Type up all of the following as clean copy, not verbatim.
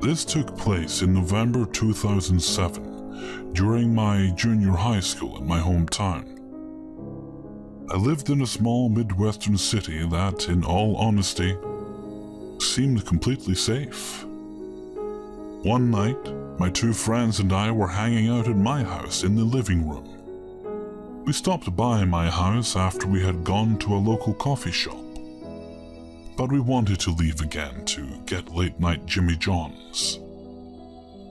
This took place in November 2007, during my junior high school in my hometown. I lived in a small Midwestern city that, in all honesty, seemed completely safe. One night, my two friends and I were hanging out at my house in the living room. We stopped by my house after we had gone to a local coffee shop, but we wanted to leave again to get late-night Jimmy John's.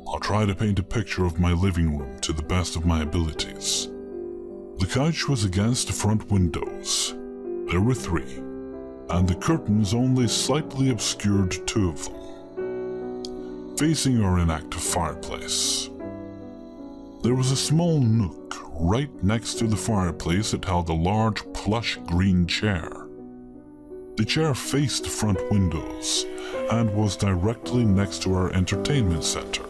I'll try to paint a picture of my living room to the best of my abilities. The couch was against the front windows. There were three, and the curtains only slightly obscured two of them. Facing our inactive fireplace, there was a small nook right next to the fireplace that held a large plush green chair. The chair faced the front windows and was directly next to our entertainment center.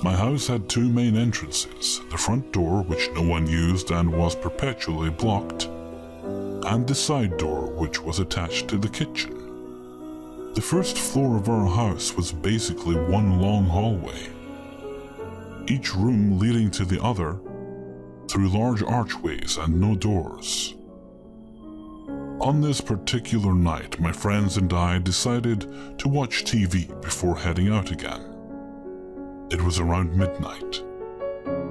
My house had two main entrances, the front door, which no one used and was perpetually blocked, and the side door, which was attached to the kitchen. The first floor of our house was basically one long hallway, each room leading to the other through large archways and no doors. On this particular night, my friends and I decided to watch TV before heading out again. It was around midnight.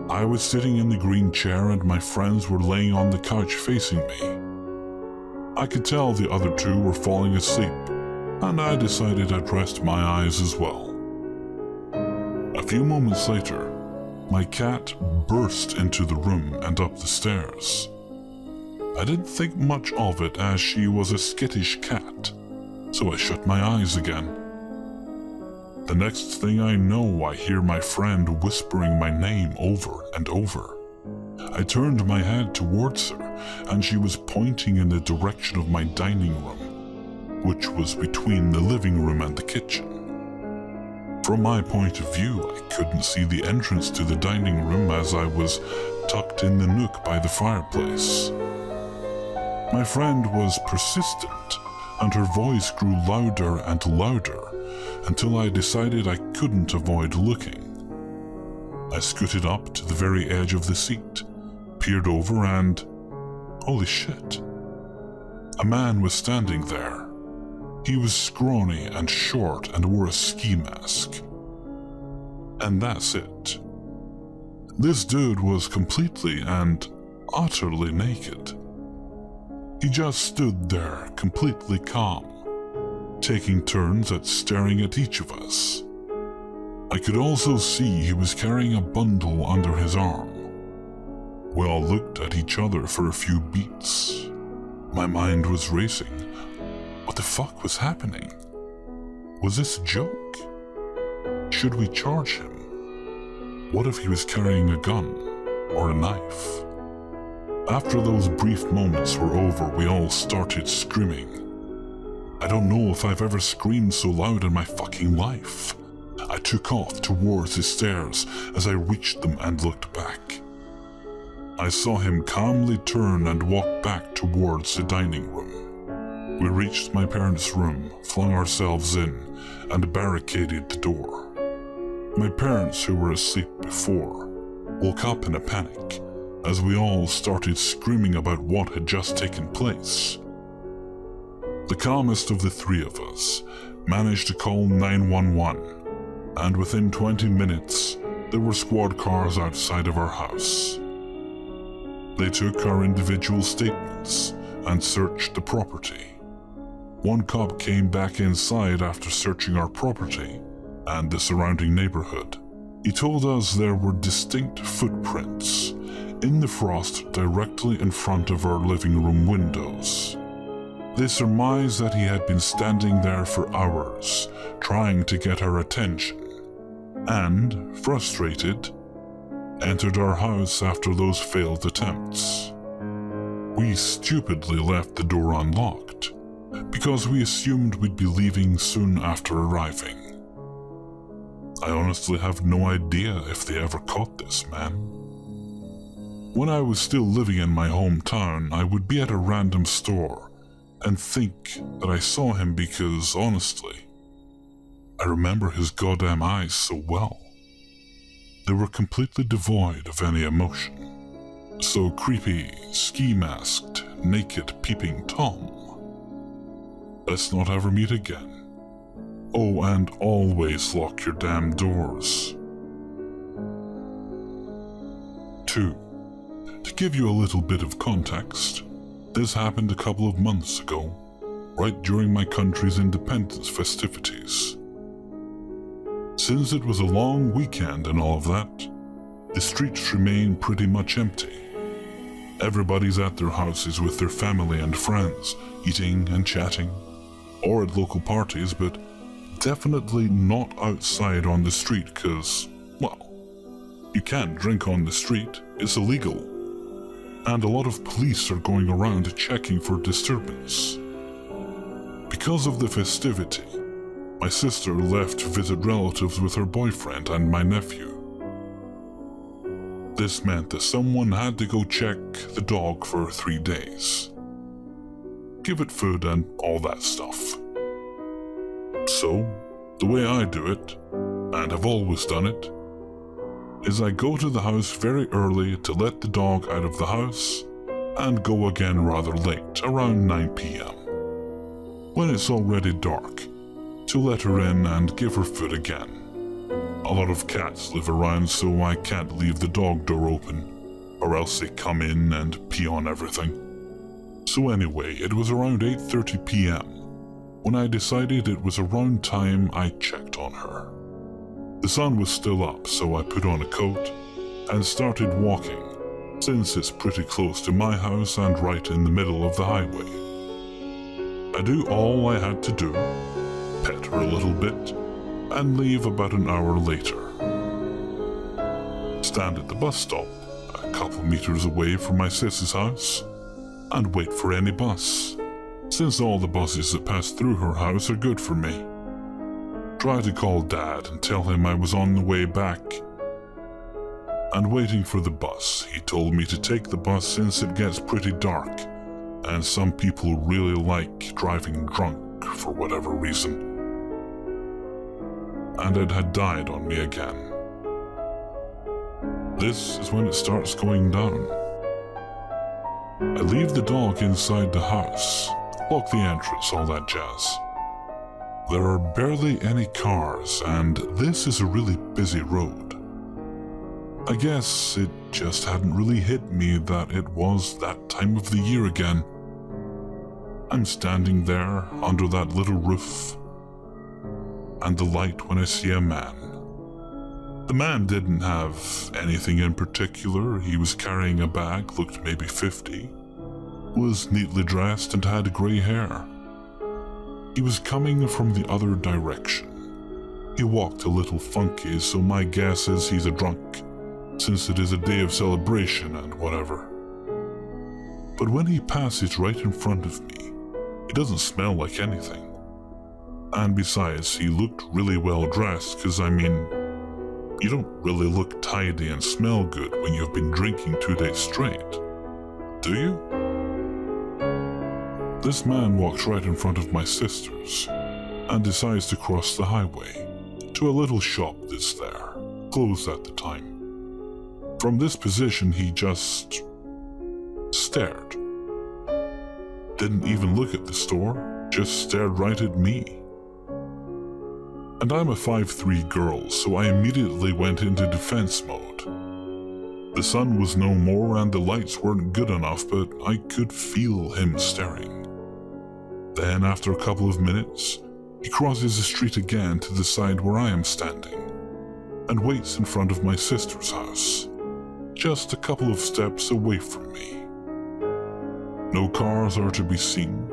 I was sitting in the green chair and my friends were laying on the couch facing me. I could tell the other two were falling asleep, and I decided I'd rest my eyes as well. A few moments later, my cat burst into the room and up the stairs. I didn't think much of it as she was a skittish cat, so I shut my eyes again. The next thing I know, I hear my friend whispering my name over and over. I turned my head towards her, and she was pointing in the direction of my dining room, which was between the living room and the kitchen. From my point of view, I couldn't see the entrance to the dining room as I was tucked in the nook by the fireplace. My friend was persistent, and her voice grew louder and louder until I decided I couldn't avoid looking. I scooted up to the very edge of the seat, peered over, and holy shit, a man was standing there. He was scrawny and short and wore a ski mask. And that's it. This dude was completely and utterly naked. He just stood there, completely calm, taking turns at staring at each of us. I could also see he was carrying a bundle under his arm. We all looked at each other for a few beats. My mind was racing. What the fuck was happening? Was this a joke? Should we charge him? What if he was carrying a gun or a knife? After those brief moments were over, we all started screaming. I don't know if I've ever screamed so loud in my fucking life. I took off towards the stairs as I reached them and looked back. I saw him calmly turn and walk back towards the dining room. We reached my parents' room, flung ourselves in, and barricaded the door. My parents, who were asleep before, woke up in a panic as we all started screaming about what had just taken place. The calmest of the three of us managed to call 911, and within 20 minutes, there were squad cars outside of our house. They took our individual statements and searched the property. One cop came back inside after searching our property and the surrounding neighborhood. He told us there were distinct footprints in the frost directly in front of our living room windows. They surmised that he had been standing there for hours, trying to get our attention, and, frustrated, entered our house after those failed attempts. We stupidly left the door unlocked, because we assumed we'd be leaving soon after arriving. I honestly have no idea if they ever caught this man. When I was still living in my hometown, I would be at a random store and think that I saw him because, honestly, I remember his goddamn eyes so well. They were completely devoid of any emotion. So creepy, ski-masked, naked peeping Tom. Let's not ever meet again. Oh, and always lock your damn doors. 2. To give you a little bit of context, this happened a couple of months ago, right during my country's independence festivities. Since it was a long weekend and all of that, the streets remain pretty much empty. Everybody's at their houses with their family and friends, eating and chatting, or at local parties, but definitely not outside on the street because, well, you can't drink on the street, it's illegal. And a lot of police are going around checking for disturbance. Because of the festivity, my sister left to visit relatives with her boyfriend and my nephew. This meant that someone had to go check the dog for 3 days. Give it food and all that stuff. So, the way I do it, and have always done it, is I go to the house very early to let the dog out of the house and go again rather late, around 9 p.m. when it's already dark, to let her in and give her food again. A lot of cats live around, so I can't leave the dog door open, or else they come in and pee on everything. So anyway, it was around 8:30 p.m. when I decided it was around time I checked on her. The sun was still up, so I put on a coat and started walking, since it's pretty close to my house and right in the middle of the highway. I do all I had to do, pet her a little bit, and leave about an hour later. Stand at the bus stop, a couple meters away from my sis's house, and wait for any bus, since all the buses that pass through her house are good for me. Try to call Dad and tell him I was on the way back. And waiting for the bus, he told me to take the bus since it gets pretty dark, and some people really like driving drunk for whatever reason. And it had died on me again. This is when it starts going down. I leave the dog inside the house, lock the entrance, all that jazz. There are barely any cars, and this is a really busy road. I guess it just hadn't really hit me that it was that time of the year again. I'm standing there under that little roof, and the light when I see a man. The man didn't have anything in particular. He was carrying a bag, looked maybe 50, was neatly dressed and had grey hair. He was coming from the other direction. He walked a little funky, so my guess is he's a drunk, since it is a day of celebration and whatever. But when he passes right in front of me, he doesn't smell like anything. And besides, he looked really well dressed, because I mean, you don't really look tidy and smell good when you've been drinking 2 days straight, do you? This man walks right in front of my sister's and decides to cross the highway to a little shop that's there, closed at the time. From this position, he just stared. Didn't even look at the store, just stared right at me. And I'm a 5'3" girl, so I immediately went into defense mode. The sun was no more and the lights weren't good enough, but I could feel him staring. Then, after a couple of minutes, he crosses the street again to the side where I am standing, and waits in front of my sister's house, just a couple of steps away from me. No cars are to be seen,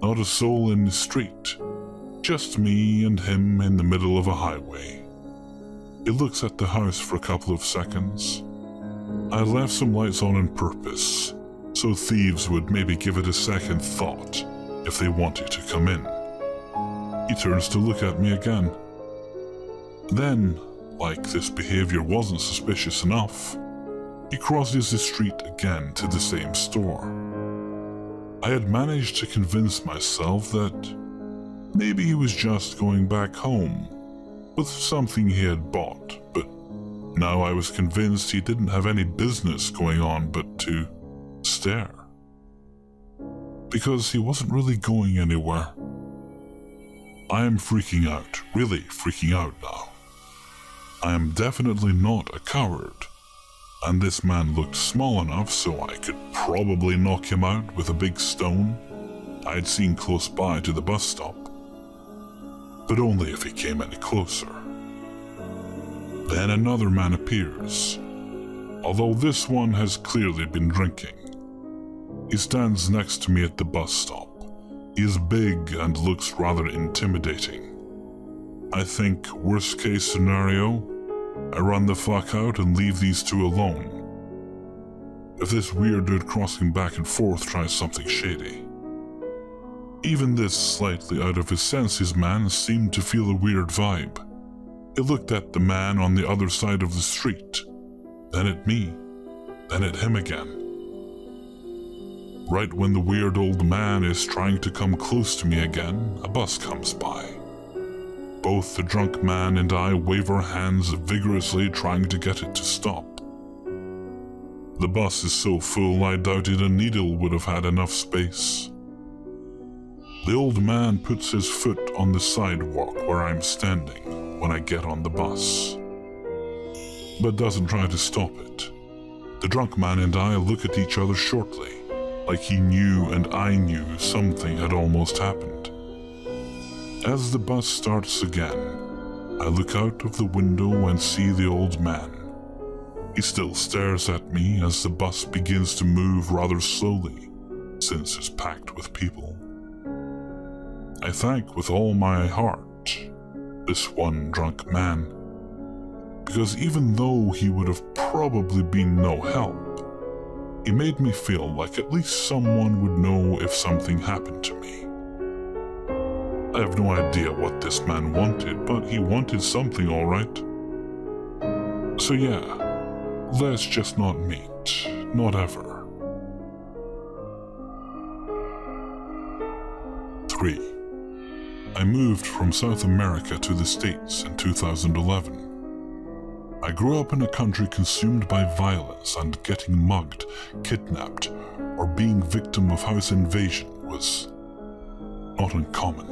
not a soul in the street, just me and him in the middle of a highway. He looks at the house for a couple of seconds. I left some lights on purpose, so thieves would maybe give it a second thought if they wanted to come in. He turns to look at me again. Then, like this behavior wasn't suspicious enough, he crosses the street again to the same store. I had managed to convince myself that Maybe he was just going back home with something he had bought, but now I was convinced he didn't have any business going on but to stare. Because he wasn't really going anywhere. I am freaking out, really freaking out now. I am definitely not a coward, and this man looked small enough so I could probably knock him out with a big stone I had seen close by to the bus stop, but only if he came any closer. Then another man appears, although this one has clearly been drinking. He stands next to me at the bus stop. He is big and looks rather intimidating. I think, worst case scenario, I run the fuck out and leave these two alone. If this weird dude crossing back and forth tries something shady. Even this slightly out of his senses man seemed to feel a weird vibe. He looked at the man on the other side of the street, then at me, then at him again. Right when the weird old man is trying to come close to me again, a bus comes by. Both the drunk man and I wave our hands vigorously, trying to get it to stop. The bus is so full I doubted a needle would have had enough space. The old man puts his foot on the sidewalk where I'm standing when I get on the bus, but doesn't try to stop it. The drunk man and I look at each other shortly, like he knew and I knew something had almost happened. As the bus starts again, I look out of the window and see the old man. He still stares at me as the bus begins to move rather slowly, since it's packed with people. I thank with all my heart this one drunk man, because even though he would have probably been no help, he made me feel like at least someone would know if something happened to me. I have no idea what this man wanted, but he wanted something, all right. So yeah, let's just not meet, not ever. 3. I moved from South America to the States in 2011. I grew up in a country consumed by violence, and getting mugged, kidnapped, or being victim of house invasion was not uncommon.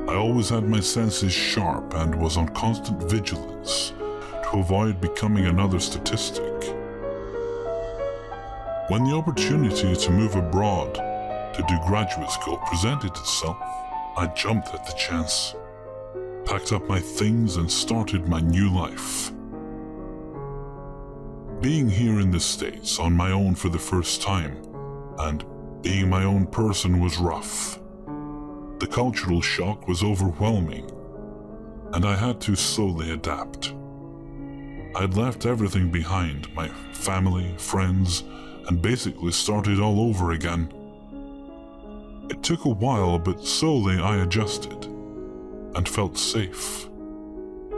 I always had my senses sharp and was on constant vigilance to avoid becoming another statistic. When the opportunity to move abroad to do graduate school presented itself, I jumped at the chance, packed up my things and started my new life. Being here in the States on my own for the first time, and being my own person was rough. The cultural shock was overwhelming, and I had to slowly adapt. I'd left everything behind, my family, friends, and basically started all over again. It took a while, but slowly I adjusted and felt safe.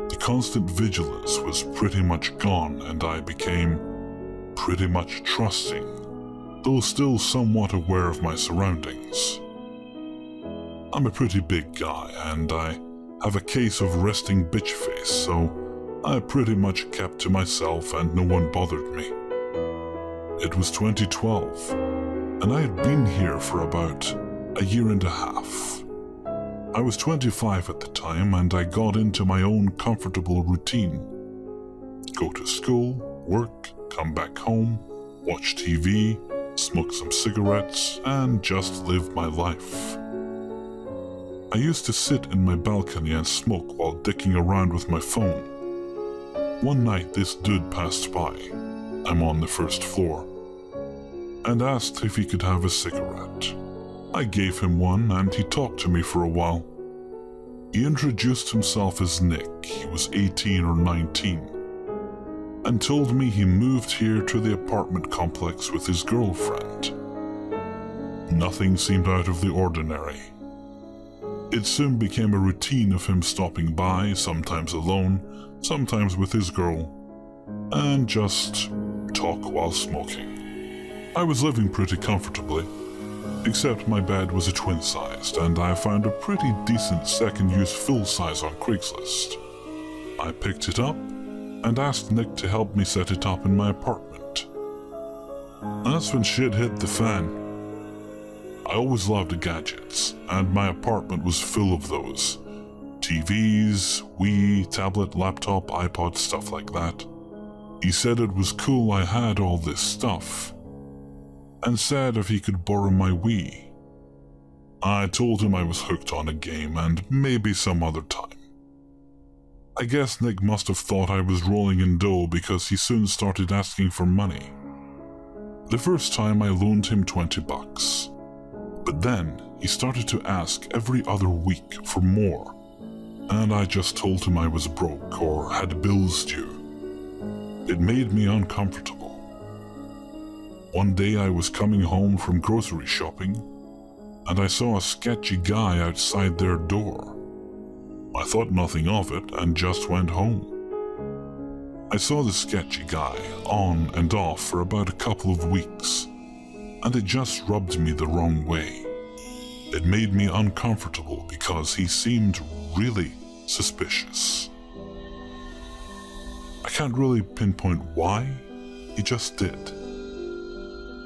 The constant vigilance was pretty much gone, and I became pretty much trusting, though still somewhat aware of my surroundings. I'm a pretty big guy, and I have a case of resting bitch face, so I pretty much kept to myself and no one bothered me. It was 2012, and I had been here for about a year and a half. I was 25 at the time, and I got into my own comfortable routine. Go to school, work, come back home, watch TV, smoke some cigarettes, and just live my life. I used to sit in my balcony and smoke while dicking around with my phone. One night this dude passed by, I'm on the first floor, and asked if he could have a cigarette. I gave him one and he talked to me for a while. He introduced himself as Nick, he was 18 or 19, and told me he moved here to the apartment complex with his girlfriend. Nothing seemed out of the ordinary. It soon became a routine of him stopping by, sometimes alone, sometimes with his girl, and just talk while smoking. I was living pretty comfortably, Except my bed was a twin-sized, and I found a pretty decent second-use full-size on Craigslist. I picked it up and asked Nick to help me set it up in my apartment. That's when shit hit the fan. I always loved gadgets, and my apartment was full of those. TVs, Wii, tablet, laptop, iPod, stuff like that. He said it was cool I had all this stuff, and said if he could borrow my Wii. I told him I was hooked on a game and maybe some other time. I guess Nick must have thought I was rolling in dough because he soon started asking for money. The first time I loaned him $20, but then he started to ask every other week for more, and I just told him I was broke or had bills due. It made me uncomfortable. One day I was coming home from grocery shopping, and I saw a sketchy guy outside their door. I thought nothing of it and just went home. I saw the sketchy guy on and off for about a couple of weeks, and it just rubbed me the wrong way. It made me uncomfortable because he seemed really suspicious. I can't really pinpoint why, he just did.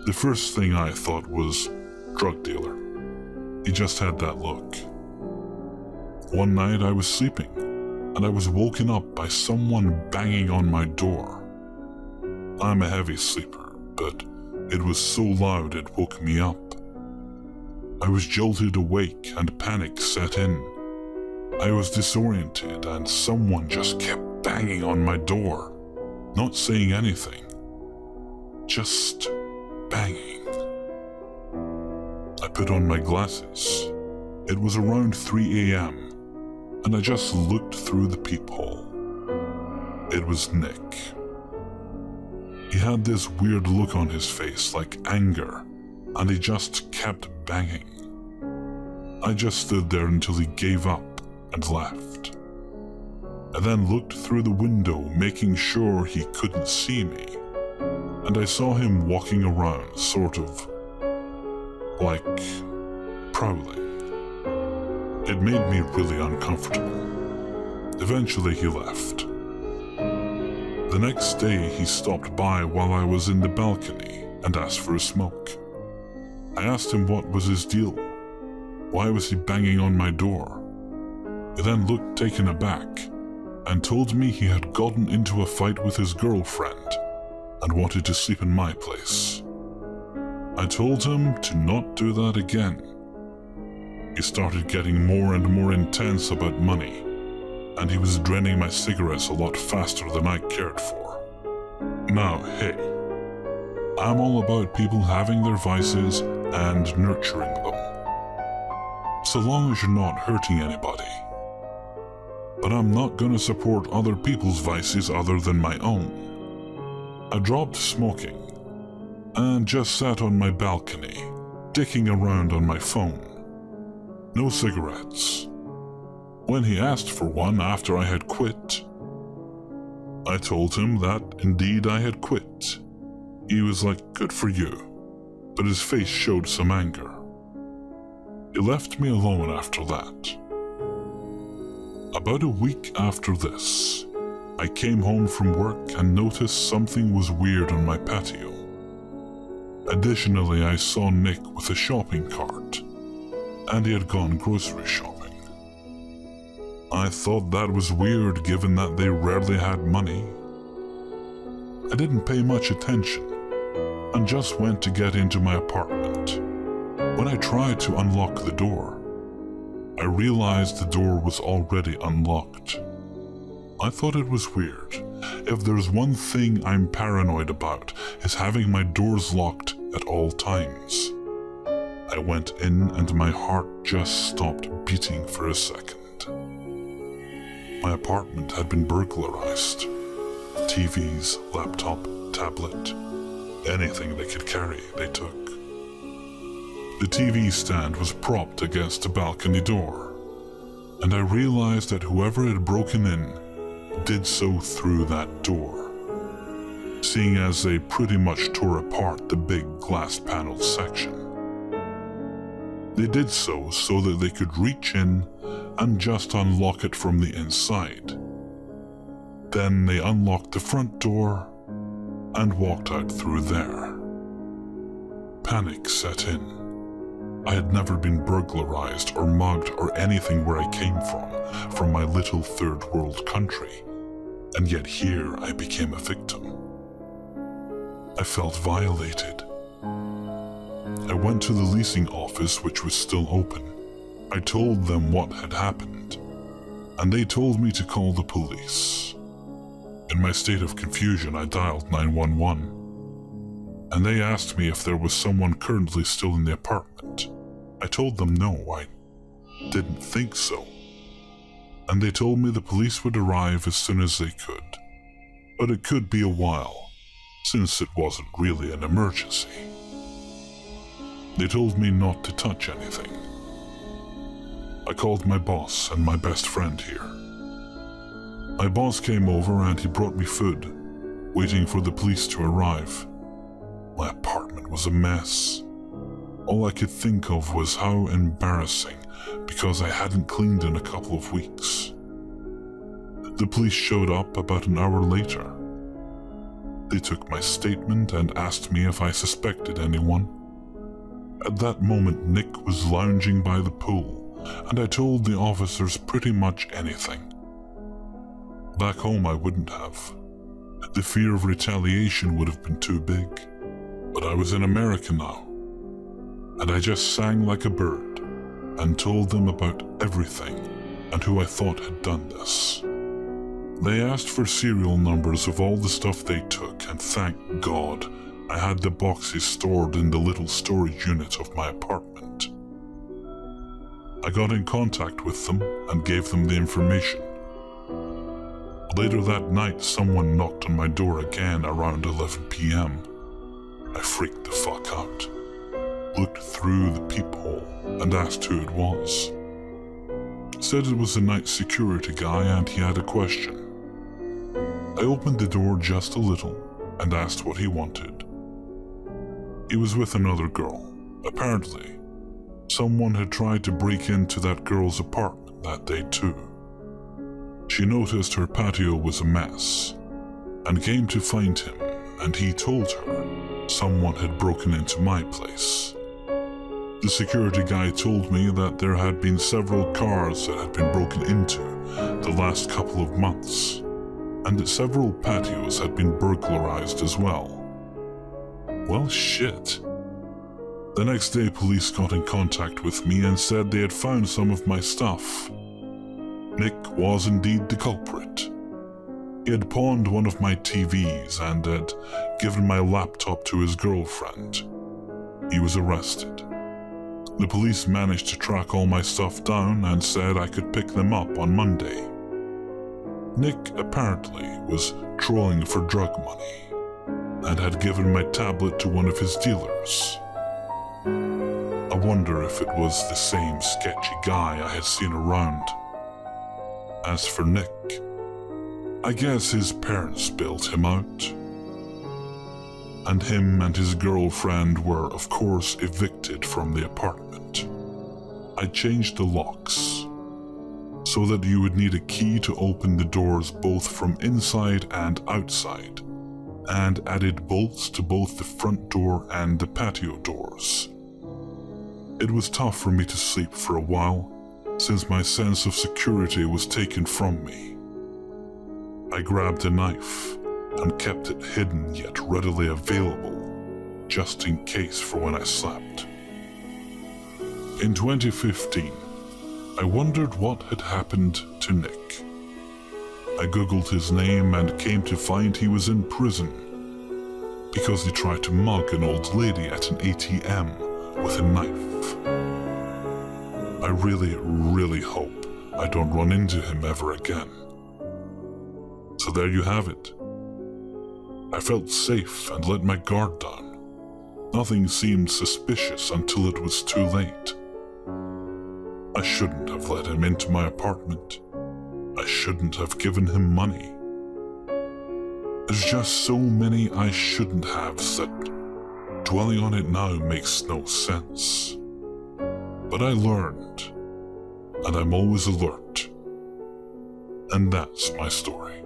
The first thing I thought was drug dealer. He just had that look. One night I was sleeping, and I was woken up by someone banging on my door. I'm a heavy sleeper, but it was so loud it woke me up. I was jolted awake and panic set in. I was disoriented and someone just kept banging on my door, not saying anything, just banging. I put on my glasses. It was around 3 a.m. and I just looked through the peephole. It was Nick. He had this weird look on his face like anger, and he just kept banging. I just stood there until he gave up and left. I then looked through the window, making sure he couldn't see me, and I saw him walking around, sort of like prowling. It made me really uncomfortable. Eventually he left. The next day he stopped by while I was in the balcony and asked for a smoke. I asked him what was his deal. Why was he banging on my door? He then looked taken aback and told me he had gotten into a fight with his girlfriend and wanted to sleep in my place. I told him to not do that again. He started getting more and more intense about money, and he was draining my cigarettes a lot faster than I cared for. Now, hey, I'm all about people having their vices and nurturing them, so long as you're not hurting anybody. But I'm not gonna support other people's vices other than my own. I dropped smoking and just sat on my balcony, dicking around on my phone. No cigarettes. When he asked for one after I had quit, I told him that indeed I had quit. He was like, "Good for you," but his face showed some anger. He left me alone after that. About a week after this, I came home from work and noticed something was weird on my patio. Additionally, I saw Nick with a shopping cart, and he had gone grocery shopping. I thought that was weird given that they rarely had money. I didn't pay much attention and just went to get into my apartment. When I tried to unlock the door, I realized the door was already unlocked. I thought it was weird. If there's one thing I'm paranoid about, is having my doors locked at all times. I went in and my heart just stopped beating for a second. My apartment had been burglarized. TVs, laptop, tablet, anything they could carry, they took. The TV stand was propped against a balcony door, and I realized that whoever had broken in did so through that door, seeing as they pretty much tore apart the big glass panel section. They did so that they could reach in and just unlock it from the inside. Then they unlocked the front door and walked out through there. Panic set in. I had never been burglarized or mugged or anything where I came from my little third world country, and yet here I became a victim. I felt violated. I went to the leasing office, which was still open. I told them what had happened, and they told me to call the police. In my state of confusion, I dialed 911, and they asked me if there was someone currently still in the apartment. I told them no, I didn't think so. And they told me the police would arrive as soon as they could, but it could be a while, since it wasn't really an emergency. They told me not to touch anything. I called my boss and my best friend here. My boss came over and he brought me food, waiting for the police to arrive. My apartment was a mess. All I could think of was how embarrassing, because I hadn't cleaned in a couple of weeks. The police showed up about an hour later. They took my statement and asked me if I suspected anyone. At that moment, Nick was lounging by the pool, and I told the officers pretty much anything. Back home, I wouldn't have. The fear of retaliation would have been too big. But I was in America now, and I just sang like a bird and told them about everything and who I thought had done this. They asked for serial numbers of all the stuff they took, and thank God I had the boxes stored in the little storage unit of my apartment. I got in contact with them and gave them the information. Later that night, someone knocked on my door again around 11 p.m. I freaked the fuck out, looked through the peephole and asked who it was. Said it was a night security guy and he had a question. I opened the door just a little and asked what he wanted. He was with another girl. Apparently, someone had tried to break into that girl's apartment that day too. She noticed her patio was a mess and came to find him, and he told her someone had broken into my place. The security guy told me that there had been several cars that had been broken into the last couple of months, and that several patios had been burglarized as well. Well, shit. The next day, police got in contact with me and said they had found some of my stuff. Nick was indeed the culprit. He had pawned one of my TVs and had given my laptop to his girlfriend. He was arrested. The police managed to track all my stuff down and said I could pick them up on Monday. Nick apparently was trolling for drug money and had given my tablet to one of his dealers. I wonder if it was the same sketchy guy I had seen around. As for Nick, I guess his parents built him out. And him and his girlfriend were, of course, evicted from the apartment. I changed the locks so that you would need a key to open the doors both from inside and outside, and added bolts to both the front door and the patio doors. It was tough for me to sleep for a while, since my sense of security was taken from me. I grabbed a knife and kept it hidden yet readily available, just in case for when I slept. In 2015, I wondered what had happened to Nick. I googled his name and came to find he was in prison because he tried to mug an old lady at an ATM with a knife. I really hope I don't run into him ever again. So there you have it. I felt safe and let my guard down. Nothing seemed suspicious until it was too late. I shouldn't have let him into my apartment. I shouldn't have given him money. There's just so many I shouldn't have that dwelling on it now makes no sense. But I learned, and I'm always alert. And that's my story.